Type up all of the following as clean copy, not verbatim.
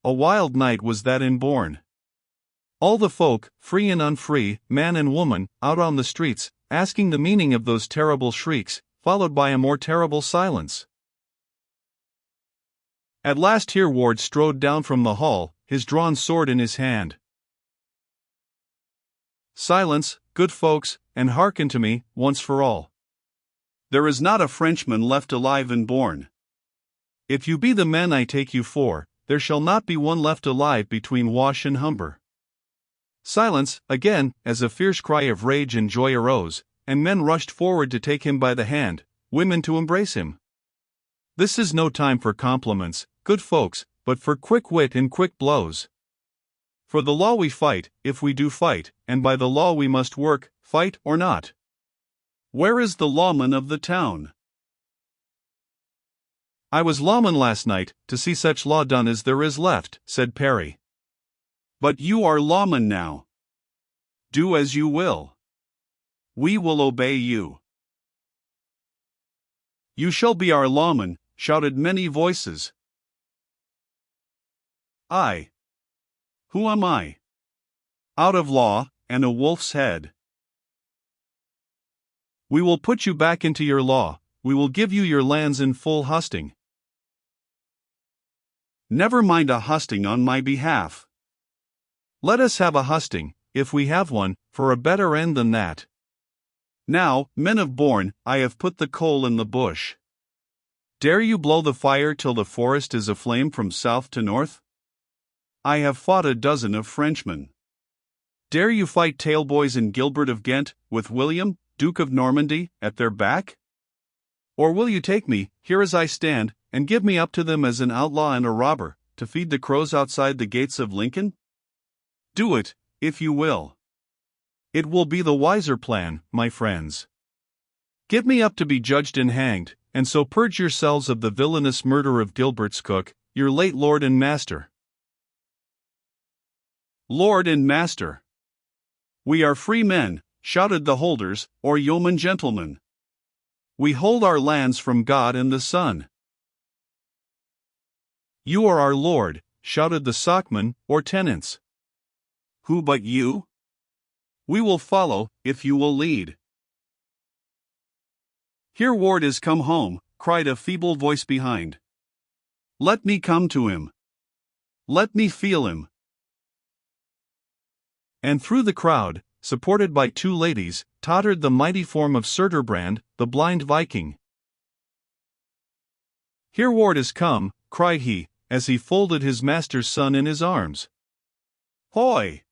a wild night was that in Bourne. All the folk, free and unfree, man and woman, out on the streets, asking the meaning of those terrible shrieks, followed by a more terrible silence. At last Hereward strode down from the hall, his drawn sword in his hand. "Silence, good folks, and hearken to me, once for all. There is not a Frenchman left alive in Bourne. If you be the men I take you for, there shall not be one left alive between Wash and Humber." Silence, again, as a fierce cry of rage and joy arose, and men rushed forward to take him by the hand, women to embrace him. This is no time for compliments, good folks, but for quick wit and quick blows. For the law we fight, if we do fight, and by the law we must work, fight or not. Where is the lawman of the town? "I was lawman last night, to see such law done as there is left," said Parry. "But you are lawman now. Do as you will. We will obey you." "You shall be our lawman," shouted many voices. "I. Who am I? Out of law, and a wolf's head. We will put you back into your law, we will give you your lands in full husting." "Never mind a husting on my behalf." "Let us have a husting, if we have one, for a better end than that. Now, men of Bourne, I have put the coal in the bush. Dare you blow the fire till the forest is aflame from south to north? I have fought a dozen of Frenchmen. Dare you fight Taleboys and Gilbert of Ghent, with William, Duke of Normandy, at their back? Or will you take me, here as I stand, and give me up to them as an outlaw and a robber, to feed the crows outside the gates of Lincoln? Do it, if you will. It will be the wiser plan, my friends. Give me up to be judged and hanged, and so purge yourselves of the villainous murder of Gilbert's cook, your late lord and master." "Lord and master! We are free men," shouted the holders, or yeoman gentlemen. "We hold our lands from God and the sun." "You are our lord," shouted the sockmen, or tenants. "Who but you? We will follow, if you will lead." "Hereward is come home," cried a feeble voice behind. "Let me come to him. Let me feel him." And through the crowd, supported by two ladies, tottered the mighty form of Surturbrand, the blind Viking. "Hereward is come," cried he, as he folded his master's son in his arms. "Hoy!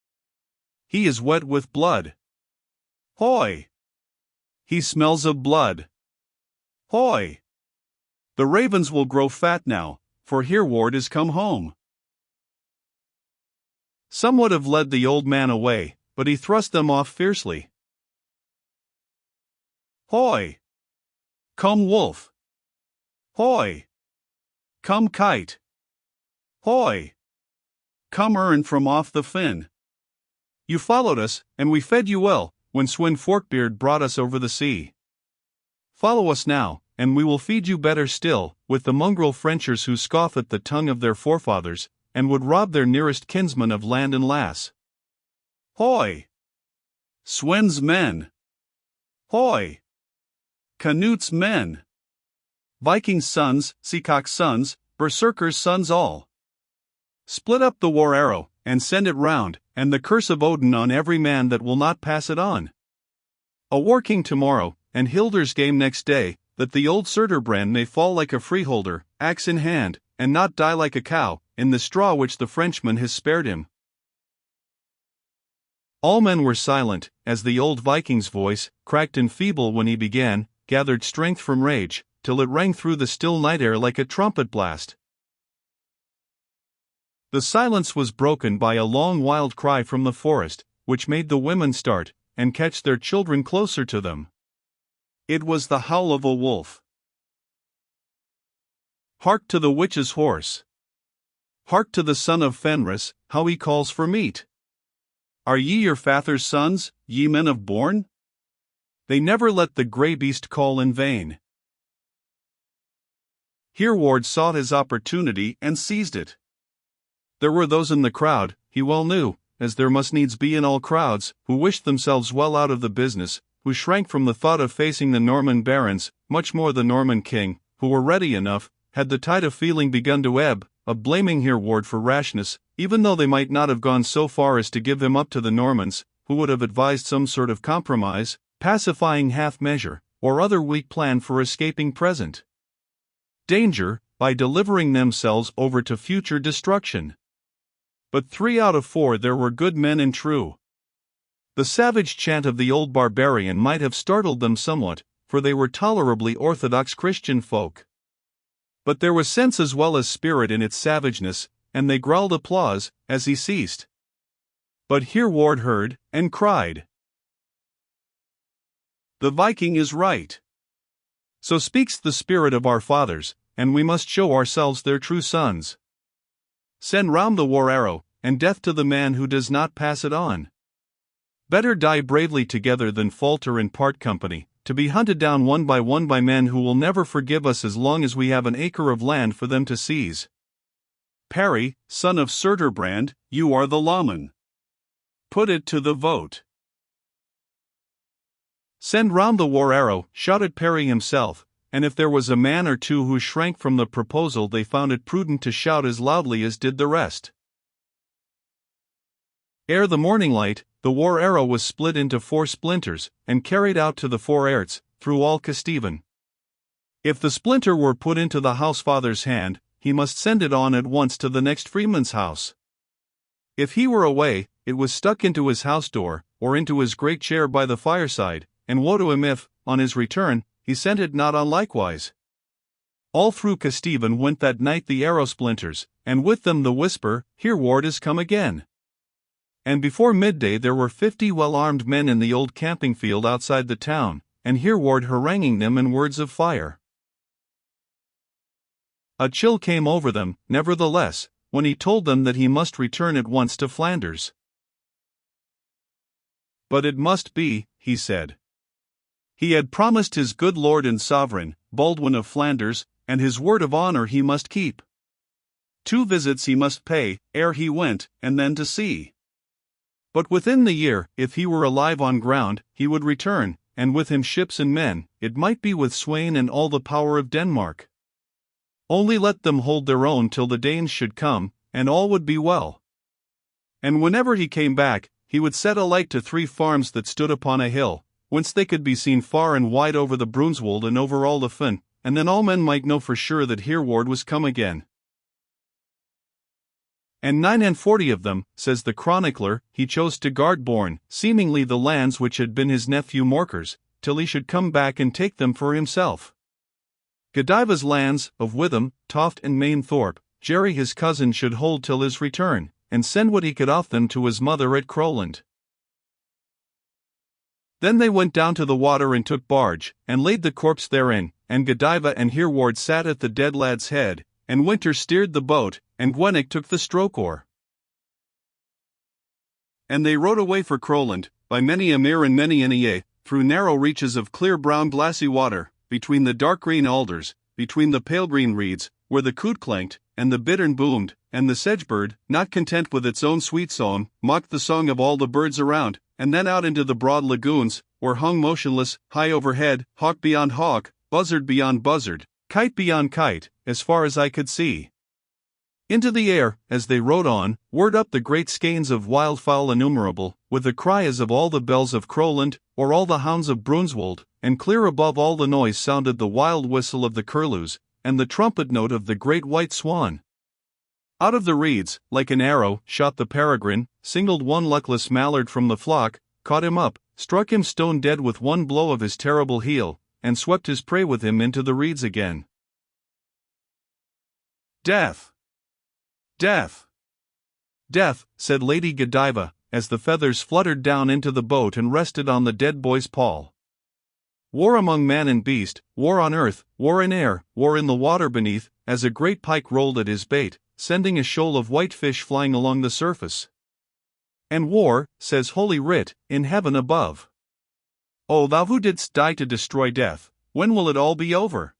He is wet with blood. Hoy! He smells of blood. Hoy! The ravens will grow fat now, for Hereward is come home." Some would have led the old man away, but he thrust them off fiercely. "Hoy! Come wolf! Hoy! Come kite! Hoy! Come ern from off the fin! You followed us, and we fed you well, when Swin Forkbeard brought us over the sea. Follow us now, and we will feed you better still, with the mongrel Frenchers who scoff at the tongue of their forefathers, and would rob their nearest kinsman of land and lass. Hoy! Swin's men! Hoy! Canute's men! Viking's sons, Seacock's sons, Berserker's sons all! Split up the war arrow, and send it round, and the curse of Odin on every man that will not pass it on. A war king tomorrow, and Hilder's game next day, that the old Surturbrand may fall like a freeholder, axe in hand, and not die like a cow, in the straw which the Frenchman has spared him." All men were silent, as the old Viking's voice, cracked and feeble when he began, gathered strength from rage, till it rang through the still night air like a trumpet blast. The silence was broken by a long wild cry from the forest, which made the women start, and catch their children closer to them. It was the howl of a wolf. "Hark to the witch's horse! Hark to the son of Fenris, how he calls for meat! Are ye your father's sons, ye men of Bourne? They never let the grey beast call in vain." Hereward saw his opportunity and seized it. There were those in the crowd, he well knew, as there must needs be in all crowds, who wished themselves well out of the business, who shrank from the thought of facing the Norman barons, much more the Norman king, who were ready enough, had the tide of feeling begun to ebb, of blaming Hereward for rashness, even though they might not have gone so far as to give him up to the Normans, who would have advised some sort of compromise, pacifying half measure, or other weak plan for escaping present danger, by delivering themselves over to future destruction. But 3 out of 4 there were good men and true. The savage chant of the old barbarian might have startled them somewhat, for they were tolerably orthodox Christian folk. But there was sense as well as spirit in its savageness, and they growled applause as he ceased. But Hereward heard, and cried, "The Viking is right. So speaks the spirit of our fathers, and we must show ourselves their true sons. Send round the war arrow, and death to the man who does not pass it on. Better die bravely together than falter and part company, to be hunted down one by men who will never forgive us as long as we have an acre of land for them to seize. Parry, son of Surturbrand, you are the lawman. Put it to the vote." "Send round the war arrow," shouted Parry himself, and if there was a man or two who shrank from the proposal, they found it prudent to shout as loudly as did the rest. Ere the morning light, the war arrow was split into 4 splinters, and carried out to the 4 airts, through all Kesteven. If the splinter were put into the housefather's hand, he must send it on at once to the next freeman's house. If he were away, it was stuck into his house door, or into his great chair by the fireside, and woe to him if, on his return, he sent it not on likewise. All through Kesteven went that night the arrow splinters, and with them the whisper, "Hereward is come again." And before midday there were 50 well-armed men in the old camping field outside the town, and Hereward haranguing them in words of fire. A chill came over them, nevertheless, when he told them that he must return at once to Flanders. But it must be, he said. He had promised his good lord and sovereign, Baldwin of Flanders, and his word of honor he must keep. 2 visits he must pay, ere he went, and then to sea. But within the year, if he were alive on ground, he would return, and with him ships and men, it might be with Sweyn and all the power of Denmark. Only let them hold their own till the Danes should come, and all would be well. And whenever he came back, he would set alight to 3 farms that stood upon a hill, whence they could be seen far and wide over the Brunswold and over all the fen, and then all men might know for sure that Hereward was come again. And 49 of them, says the chronicler, he chose to guard born, seemingly the lands which had been his nephew Morcar's, till he should come back and take them for himself. Godiva's lands, of Witham, Toft and Mainthorpe, Jerry his cousin should hold till his return, and send what he could off them to his mother at Crowland. Then they went down to the water and took barge, and laid the corpse therein, and Godiva and Hereward sat at the dead lad's head, and Winter steered the boat, and Gwennick took the stroke oar. And they rowed away for Crowland, by many a mere and many an ea, through narrow reaches of clear brown glassy water, between the dark green alders, between the pale green reeds, where the coot clanked, and the bittern boomed, and the sedgebird, not content with its own sweet song, mocked the song of all the birds around, and then out into the broad lagoons, where hung motionless, high overhead, hawk beyond hawk, buzzard beyond buzzard, kite beyond kite, as far as I could see. Into the air, as they rode on, whirred up the great skeins of wildfowl innumerable, with the cry as of all the bells of Crowland, or all the hounds of Brunswold, and clear above all the noise sounded the wild whistle of the curlews, and the trumpet note of the great white swan. Out of the reeds, like an arrow, shot the peregrine, singled one luckless mallard from the flock, caught him up, struck him stone dead with one blow of his terrible heel, and swept his prey with him into the reeds again. "Death! Death! Death!" said Lady Godiva, as the feathers fluttered down into the boat and rested on the dead boy's pall. War among man and beast, war on earth, war in air, war in the water beneath, as a great pike rolled at his bait, sending a shoal of white fish flying along the surface. And war, says Holy Writ, in heaven above. O thou who didst die to destroy death, when will it all be over?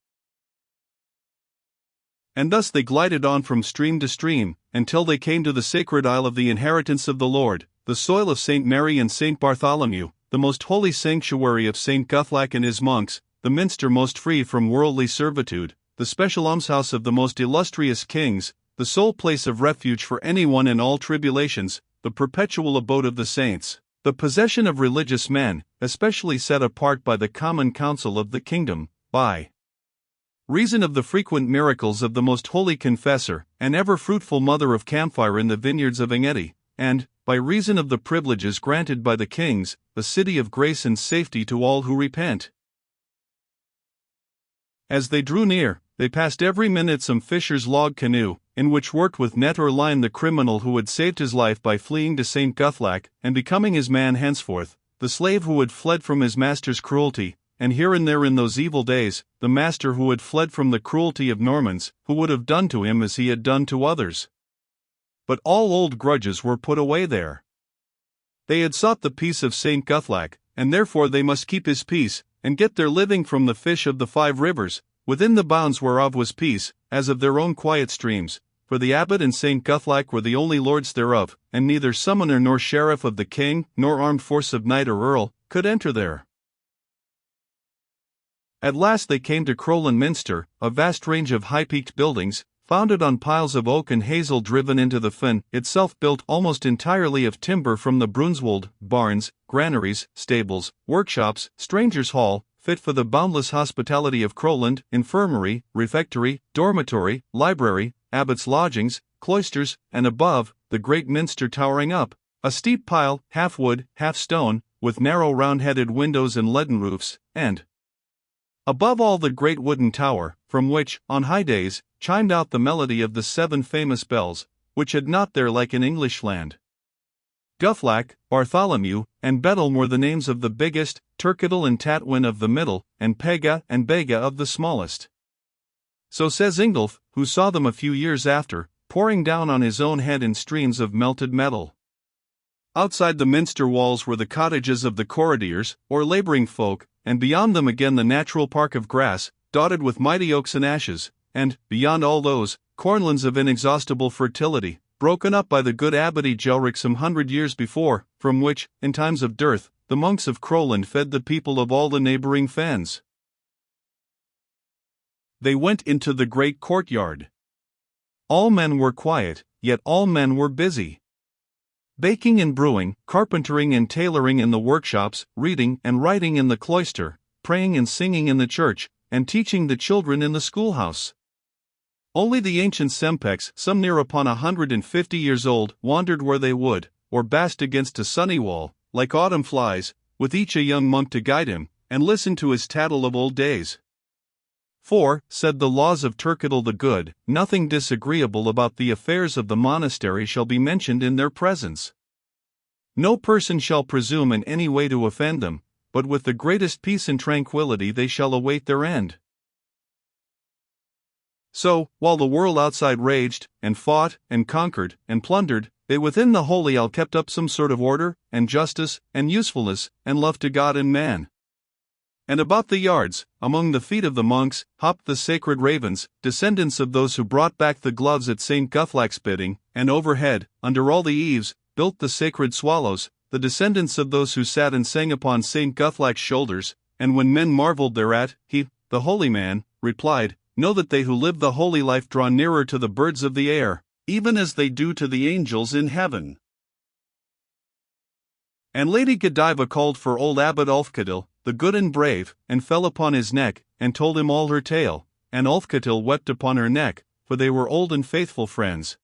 And thus they glided on from stream to stream, until they came to the sacred isle of the inheritance of the Lord, the soil of St. Mary and St. Bartholomew, the most holy sanctuary of St. Guthlac and his monks, the minster most free from worldly servitude, the special almshouse of the most illustrious kings, the sole place of refuge for anyone in all tribulations, the perpetual abode of the saints, the possession of religious men, especially set apart by the common council of the kingdom, by reason of the frequent miracles of the most holy confessor, and ever fruitful mother of camphire in the vineyards of Engedi, and, by reason of the privileges granted by the kings, the city of grace and safety to all who repent. As they drew near, they passed every minute some fisher's log canoe, in which worked with net or line the criminal who had saved his life by fleeing to St. Guthlac, and becoming his man henceforth, the slave who had fled from his master's cruelty, and here and there in those evil days, the master who had fled from the cruelty of Normans, who would have done to him as he had done to others. But all old grudges were put away there. They had sought the peace of St. Guthlac, and therefore they must keep his peace, and get their living from the fish of the 5 rivers, within the bounds whereof was peace, as of their own quiet streams, for the abbot and St. Guthlac were the only lords thereof, and neither summoner nor sheriff of the king, nor armed force of knight or earl, could enter there. At last they came to Crowland Minster, a vast range of high-peaked buildings, founded on piles of oak and hazel driven into the fen, itself built almost entirely of timber from the Brunswold, barns, granaries, stables, workshops, strangers' hall, fit for the boundless hospitality of Crowland, infirmary, refectory, dormitory, library, abbot's lodgings, cloisters, and above, the great minster towering up, a steep pile, half wood, half stone, with narrow round-headed windows and leaden roofs, and above all the great wooden tower, from which, on high days, chimed out the melody of the 7 famous bells, which had not their like in English land. Guthlac, Bartholomew, and Bedelm were the names of the biggest, Turketil and Tatwin of the middle, and Pega and Bega of the smallest. So says Ingolf, who saw them a few years after, pouring down on his own head in streams of melted metal. Outside the minster walls were the cottages of the courtiers, or labouring folk, and beyond them again the natural park of grass, dotted with mighty oaks and ashes, and, beyond all those, cornlands of inexhaustible fertility, broken up by the good abbey Gelric some 100 years before, from which, in times of dearth, the monks of Crowland fed the people of all the neighbouring fens. They went into the great courtyard. All men were quiet, yet all men were busy. Baking and brewing, carpentering and tailoring in the workshops, reading and writing in the cloister, praying and singing in the church, and teaching the children in the schoolhouse. Only the ancient Sempex, some near upon 150 years old, wandered where they would, or basked against a sunny wall, like autumn flies, with each a young monk to guide him, and listen to his tattle of old days. For, said the laws of Turketil the Good, nothing disagreeable about the affairs of the monastery shall be mentioned in their presence. No person shall presume in any way to offend them, but with the greatest peace and tranquillity they shall await their end. So, while the world outside raged, and fought, and conquered, and plundered, they within the holy isle kept up some sort of order, and justice, and usefulness, and love to God and man. And about the yards, among the feet of the monks, hopped the sacred ravens, descendants of those who brought back the gloves at St. Guthlac's bidding, and overhead, under all the eaves, built the sacred swallows, the descendants of those who sat and sang upon St. Guthlac's shoulders, and when men marveled thereat, he, the holy man, replied, Know that they who live the holy life draw nearer to the birds of the air, even as they do to the angels in heaven. And Lady Godiva called for old Abbot Ulfketil, the good and brave, and fell upon his neck, and told him all her tale, and Ulfketil wept upon her neck, for they were old and faithful friends.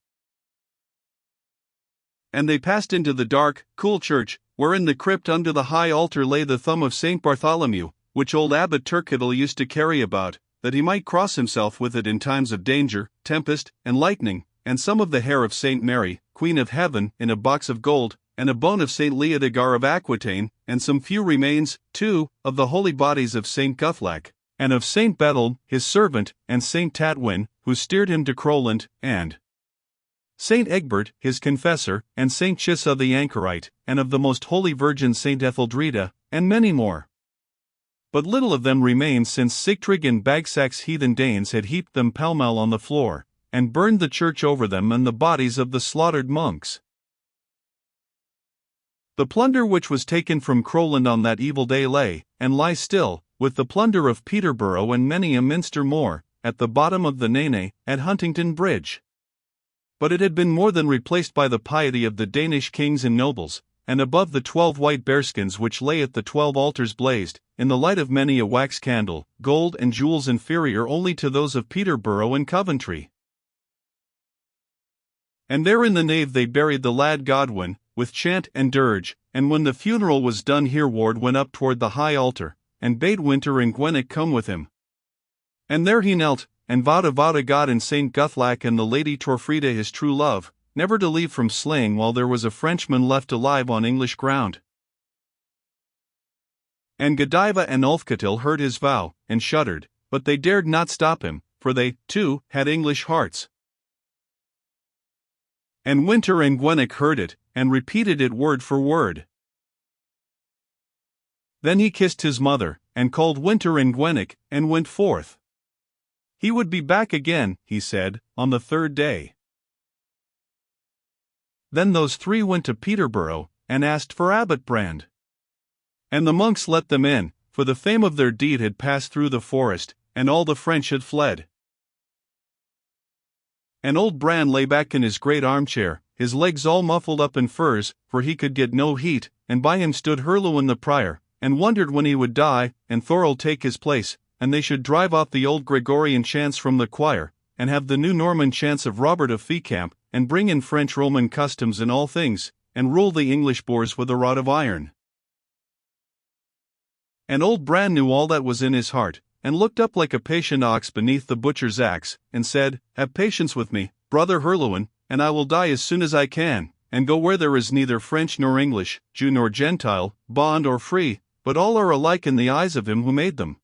And they passed into the dark, cool church, where in the crypt under the high altar lay the thumb of St. Bartholomew, which old Abbot Turketil used to carry about, that he might cross himself with it in times of danger, tempest, and lightning, and some of the hair of St. Mary, Queen of Heaven, in a box of gold, and a bone of St. Leodegar of Aquitaine, and some few remains, too, of the holy bodies of St. Guthlac, and of St. Bedel, his servant, and St. Tatwin, who steered him to Crowland, and St. Egbert, his confessor, and St. Chissa the anchorite, and of the most holy Virgin St. Etheldreda, and many more. But little of them remained, since Sigtryg and Bagsack's heathen Danes had heaped them pell-mell on the floor, and burned the church over them and the bodies of the slaughtered monks. The plunder which was taken from Crowland on that evil day lay, and lies still, with the plunder of Peterborough and many a minster more, at the bottom of the Nene, at Huntington Bridge. But it had been more than replaced by the piety of the Danish kings and nobles, and above the 12 white bearskins which lay at the 12 altars blazed, in the light of many a wax candle, gold and jewels inferior only to those of Peterborough and Coventry. And there in the nave they buried the lad Godwin, with chant and dirge, and when the funeral was done Hereward went up toward the high altar, and bade Winter and Gwennock come with him. And there he knelt, and vowed a vow to God and Saint Guthlac and the Lady Torfrida his true love, never to leave from slaying while there was a Frenchman left alive on English ground. And Godiva and Ulfketil heard his vow, and shuddered, but they dared not stop him, for they, too, had English hearts. And Winter and Gwennock heard it, and repeated it word for word. Then he kissed his mother, and called Winter and Gwennock, and went forth. He would be back again, he said, on the 3rd day. Then those 3 went to Peterborough, and asked for Abbot Brand. And the monks let them in, for the fame of their deed had passed through the forest, and all the French had fled. And old Brand lay back in his great armchair, his legs all muffled up in furs, for he could get no heat, and by him stood Herluin the prior, and wondered when he would die, and Thorold take his place, and they should drive off the old Gregorian chants from the choir, and have the new Norman chants of Robert of Fecamp, and bring in French Roman customs in all things, and rule the English boors with a rod of iron. And old Brand knew all that was in his heart, and looked up like a patient ox beneath the butcher's axe, and said, Have patience with me, brother Herluin, and I will die as soon as I can, and go where there is neither French nor English, Jew nor Gentile, bond or free, but all are alike in the eyes of him who made them.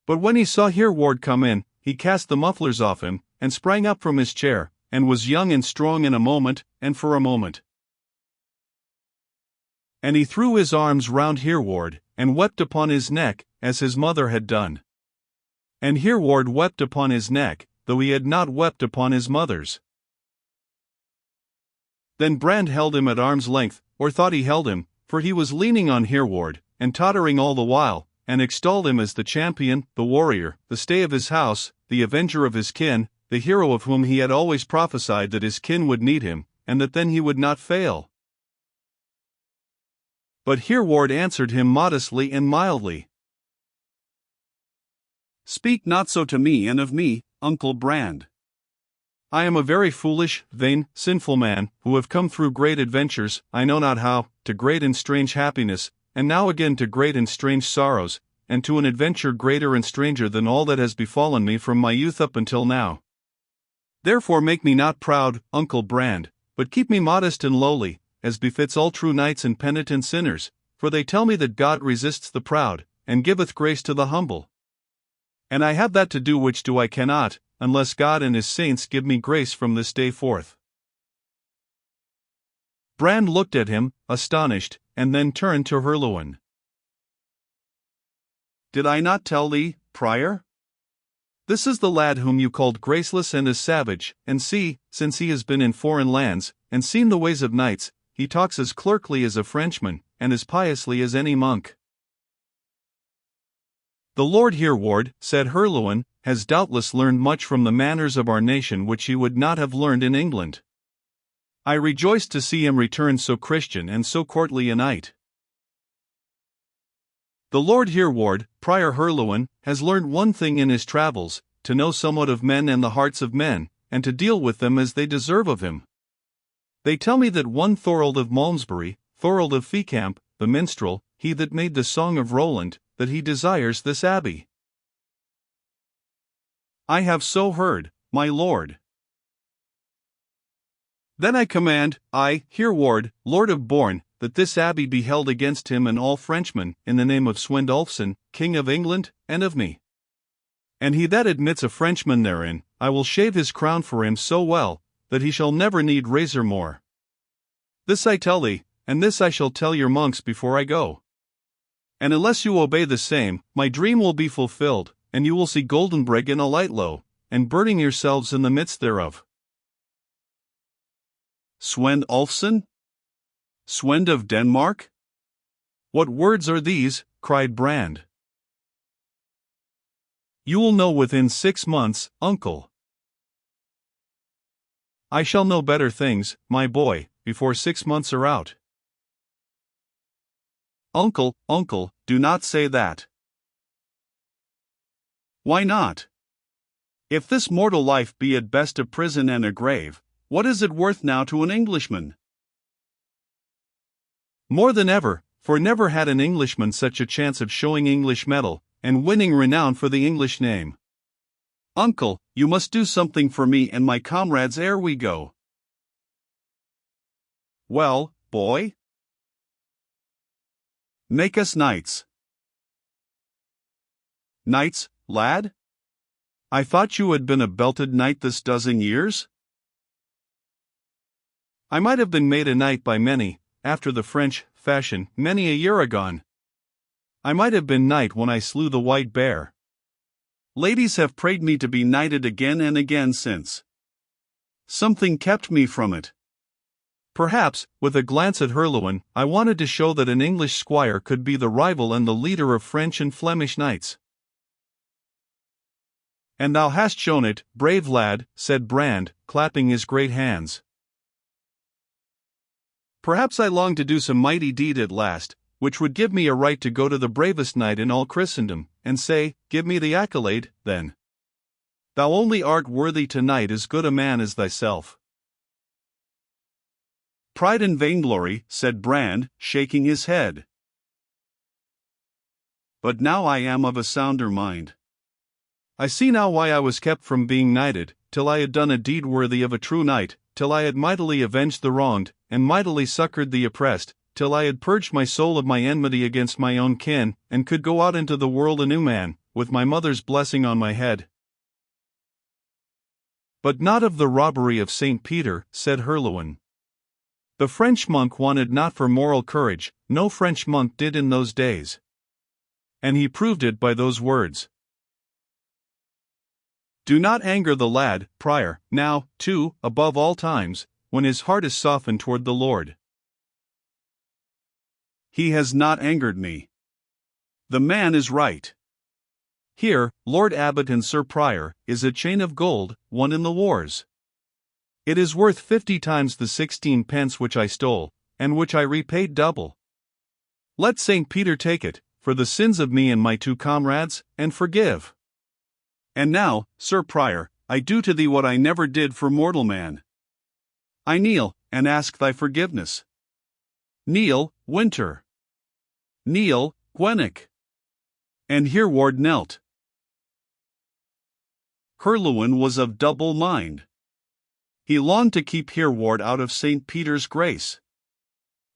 But when he saw Hereward come in, he cast the mufflers off him, and sprang up from his chair, and was young and strong in a moment, and for a moment. And he threw his arms round Hereward, and wept upon his neck, as his mother had done. And Hereward wept upon his neck, though he had not wept upon his mother's. Then Brand held him at arm's length, or thought he held him, for he was leaning on Hereward, and tottering all the while, and extolled him as the champion, the warrior, the stay of his house, the avenger of his kin, the hero of whom he had always prophesied that his kin would need him, and that then he would not fail. But Hereward answered him modestly and mildly. Speak not so to me and of me, Uncle Brand. I am a very foolish, vain, sinful man, who have come through great adventures, I know not how, to great and strange happiness, and now again to great and strange sorrows, and to an adventure greater and stranger than all that has befallen me from my youth up until now. Therefore make me not proud, Uncle Brand, but keep me modest and lowly, as befits all true knights and penitent sinners, for they tell me that God resists the proud, and giveth grace to the humble. And I have that to do which I cannot, unless God and his saints give me grace from this day forth. Brand looked at him, astonished, and then turned to Herluin. Did I not tell thee, prior? This is the lad whom you called graceless and a savage, and see, since he has been in foreign lands, and seen the ways of knights, he talks as clerkly as a Frenchman, and as piously as any monk. The Lord Hereward, said Herluin, has doubtless learned much from the manners of our nation which he would not have learned in England. I rejoice to see him return so Christian and so courtly a knight. The Lord Hereward, Prior Herluin, has learned one thing in his travels, to know somewhat of men and the hearts of men, and to deal with them as they deserve of him. They tell me that one Thorold of Malmesbury, Thorold of Fecamp, the minstrel, he that made the Song of Roland, that he desires this abbey. I have so heard, my lord. Then I command, I, Hereward, Lord of Bourne, that this abbey be held against him and all Frenchmen, in the name of Swindolfson, King of England, and of me. And he that admits a Frenchman therein, I will shave his crown for him so well, that he shall never need razor more. This I tell thee, and this I shall tell your monks before I go. And unless you obey the same, my dream will be fulfilled, and you will see Goldenbreg in a light low, and burning yourselves in the midst thereof. Svend Ulfson? Svend of Denmark? What words are these? Cried Brand. You will know within 6 months, uncle. I shall know better things, my boy, before 6 months are out. Uncle, uncle, do not say that. Why not? If this mortal life be at best a prison and a grave, what is it worth now to an Englishman? More than ever, for never had an Englishman such a chance of showing English mettle, and winning renown for the English name. Uncle, you must do something for me and my comrades ere we go. Well, boy? Make us knights. Knights, lad? I thought you had been a belted knight this dozen years? I might have been made a knight by many, after the French fashion, many a year agone. I might have been knight when I slew the white bear. Ladies have prayed me to be knighted again and again since. Something kept me from it. Perhaps, with a glance at Herluin, I wanted to show that an English squire could be the rival and the leader of French and Flemish knights. And thou hast shown it, brave lad, said Brand, clapping his great hands. Perhaps I long to do some mighty deed at last, which would give me a right to go to the bravest knight in all Christendom, and say, give me the accolade, then. Thou only art worthy to knight as good a man as thyself. Pride and vainglory, said Brand, shaking his head. But now I am of a sounder mind. I see now why I was kept from being knighted, till I had done a deed worthy of a true knight, till I had mightily avenged the wronged, and mightily succored the oppressed, till I had purged my soul of my enmity against my own kin, and could go out into the world a new man, with my mother's blessing on my head. But not of the robbery of St. Peter, said Herluin. The French monk wanted not for moral courage, no French monk did in those days. And he proved it by those words. Do not anger the lad, Prior, now, too, above all times, when his heart is softened toward the Lord. He has not angered me. The man is right. Here, Lord Abbot and Sir Prior, is a chain of gold, won in the wars. It is worth 50 times the 16 pence which I stole, and which I repaid double. Let St. Peter take it, for the sins of me and my 2 comrades, and forgive. And now, Sir Prior, I do to thee what I never did for mortal man. I kneel, and ask thy forgiveness. Kneel, Winter. Kneel, Gwennick. And Hereward knelt. Herluin was of double mind. He longed to keep Hereward out of St. Peter's grace.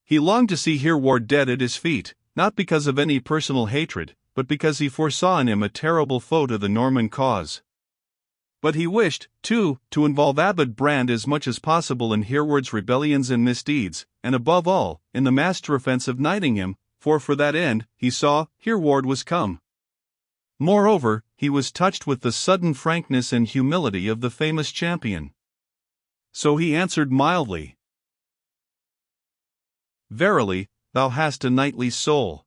He longed to see Hereward dead at his feet, not because of any personal hatred, but because he foresaw in him a terrible foe to the Norman cause. But he wished, too, to involve Abbot Brand as much as possible in Hereward's rebellions and misdeeds, and above all, in the master offense of knighting him, for that end, he saw, Hereward was come. Moreover, he was touched with the sudden frankness and humility of the famous champion. So he answered mildly, Verily, thou hast a knightly soul.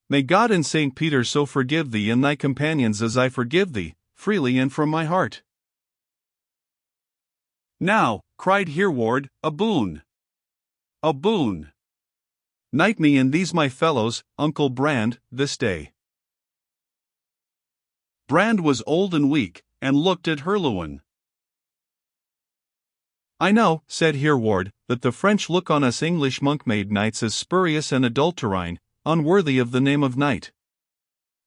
May God and St. Peter so forgive thee and thy companions as I forgive thee, freely and from my heart. Now, cried Hereward, a boon. A boon. Knight me and these my fellows, Uncle Brand, this day. Brand was old and weak, and looked at Herluin. I know, said Hereward, that the French look on us English monk-made knights as spurious and adulterine, unworthy of the name of knight.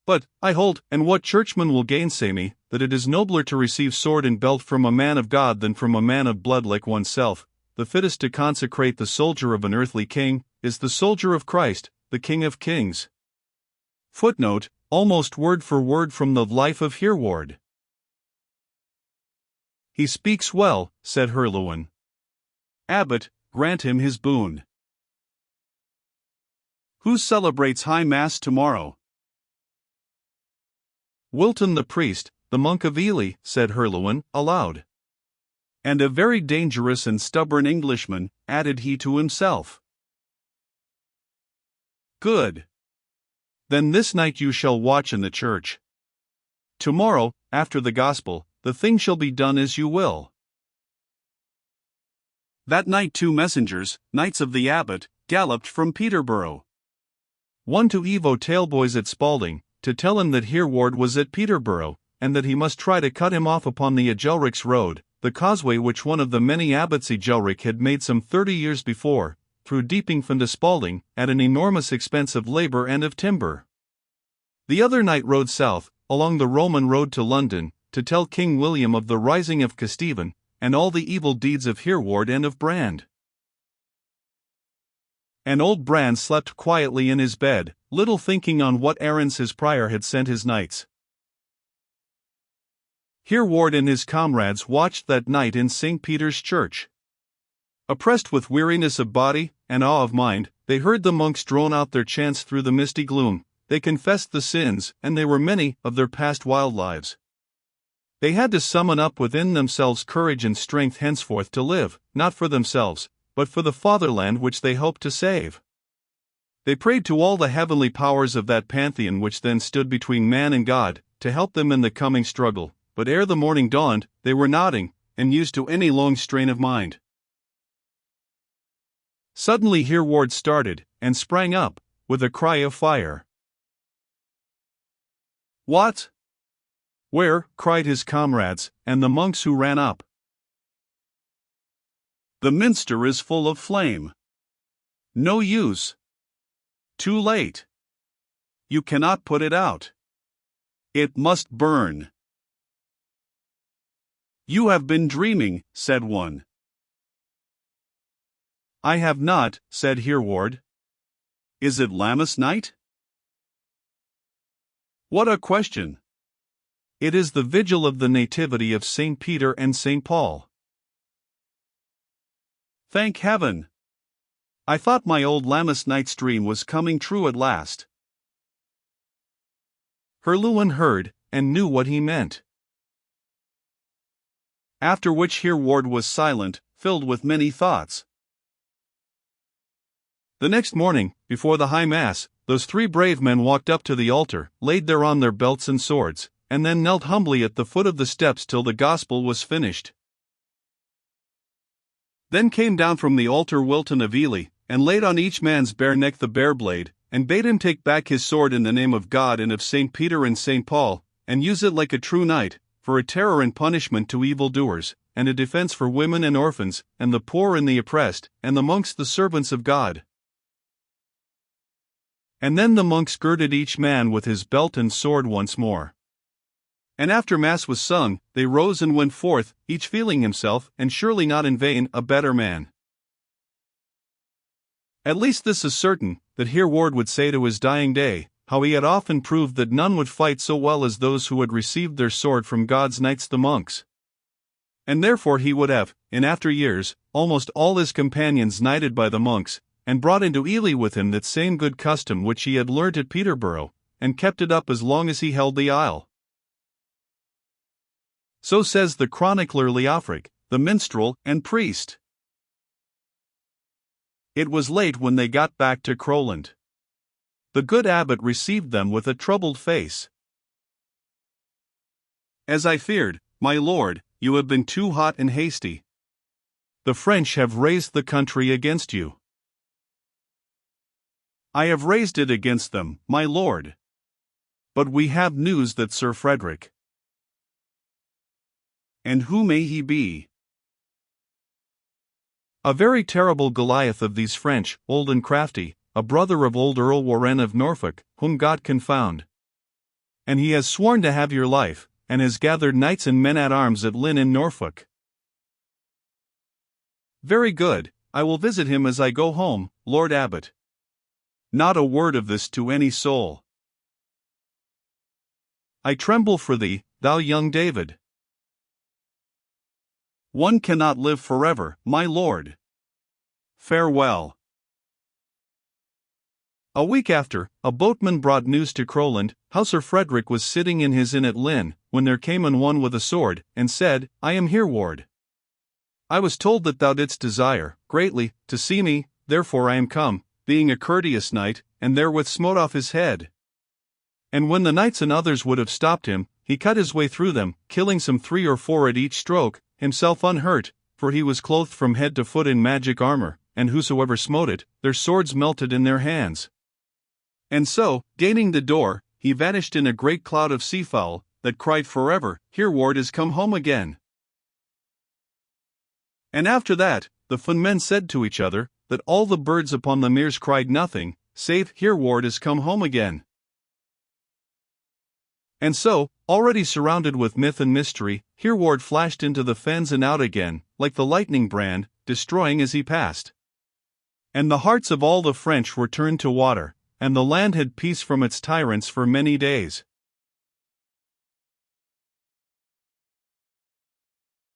But, I hold, and what churchman will gainsay me, that it is nobler to receive sword and belt from a man of God than from a man of blood like oneself. The fittest to consecrate the soldier of an earthly king, is the soldier of Christ, the King of Kings. Footnote, almost word for word from the life of Hereward. He speaks well, said Herluin. Abbot, grant him his boon. Who celebrates High Mass tomorrow? Wilton the priest, the monk of Ely, said Hereward, aloud. And a very dangerous and stubborn Englishman, added he to himself. Good. Then this night you shall watch in the church. Tomorrow, after the gospel, the thing shall be done as you will. That night 2 messengers, knights of the abbot, galloped from Peterborough. One to Evo Taleboys at Spalding, to tell him that Hereward was at Peterborough, and that he must try to cut him off upon the Agelrics road, the causeway which one of the many abbots Agelric had made some 30 years before, through Deepington to Spalding, at an enormous expense of labour and of timber. The other knight rode south, along the Roman road to London, to tell King William of the rising of Kesteven, and all the evil deeds of Hereward and of Brand. And old Brand slept quietly in his bed, little thinking on what errands his prior had sent his knights. Hereward and his comrades watched that night in St. Peter's Church. Oppressed with weariness of body and awe of mind, they heard the monks drone out their chants through the misty gloom. They confessed the sins, and they were many, of their past wild lives. They had to summon up within themselves courage and strength henceforth to live, not for themselves, but for the fatherland which they hoped to save. They prayed to all the heavenly powers of that pantheon which then stood between man and God, to help them in the coming struggle, but ere the morning dawned, they were nodding, and used to any long strain of mind. Suddenly Hereward started, and sprang up, with a cry of fire. What? Where? Cried his comrades, and the monks who ran up. The minster is full of flame. No use. Too late. You cannot put it out. It must burn. You have been dreaming, said one. I have not, said Hereward. Is it Lammas night? What a question! It is the vigil of the Nativity of St. Peter and St. Paul. Thank heaven! I thought my old Lammas night's dream was coming true at last. Hereward heard, and knew what he meant. After which Hereward was silent, filled with many thoughts. The next morning, before the High Mass, those 3 brave men walked up to the altar, laid thereon their belts and swords, and then knelt humbly at the foot of the steps till the gospel was finished. Then came down from the altar Wilton of Ely, and laid on each man's bare neck the bare blade, and bade him take back his sword in the name of God and of St. Peter and St. Paul, and use it like a true knight, for a terror and punishment to evildoers, and a defense for women and orphans, and the poor and the oppressed, and the monks the servants of God. And then the monks girded each man with his belt and sword once more. And after Mass was sung, they rose and went forth, each feeling himself, and surely not in vain, a better man. At least this is certain, that Hereward would say to his dying day, how he had often proved that none would fight so well as those who had received their sword from God's knights the monks. And therefore he would have, in after years, almost all his companions knighted by the monks, and brought into Ely with him that same good custom which he had learnt at Peterborough, and kept it up as long as he held the isle. So says the chronicler Leofric, the minstrel and priest. It was late when they got back to Crowland. The good abbot received them with a troubled face. As I feared, my lord, you have been too hot and hasty. The French have raised the country against you. I have raised it against them, my lord. But we have news that Sir Frederick. And who may he be? A very terrible Goliath of these French, old and crafty, a brother of old Earl Warenne of Norfolk, whom God confound. And he has sworn to have your life, and has gathered knights and men-at-arms at Lynn in Norfolk. Very good, I will visit him as I go home, Lord Abbot. Not a word of this to any soul. I tremble for thee, thou young David. One cannot live forever, my lord. Farewell. A week after, a boatman brought news to Crowland how Sir Frederick was sitting in his inn at Lynn, when there came in one with a sword, and said, I am Hereward. I was told that thou didst desire, greatly, to see me, therefore I am come, being a courteous knight, and therewith smote off his head. And when the knights and others would have stopped him, he cut his way through them, killing some 3 or 4 at each stroke, himself unhurt, for he was clothed from head to foot in magic armor, and whosoever smote it, their swords melted in their hands. And so, gaining the door, he vanished in a great cloud of seafowl, that cried forever, Hereward is come home again. And after that, the Funmen said to each other, that all the birds upon the meres cried nothing, save Hereward is come home again. And so, already surrounded with myth and mystery, Hereward flashed into the fens and out again, like the lightning brand, destroying as he passed. And the hearts of all the French were turned to water, and the land had peace from its tyrants for many days.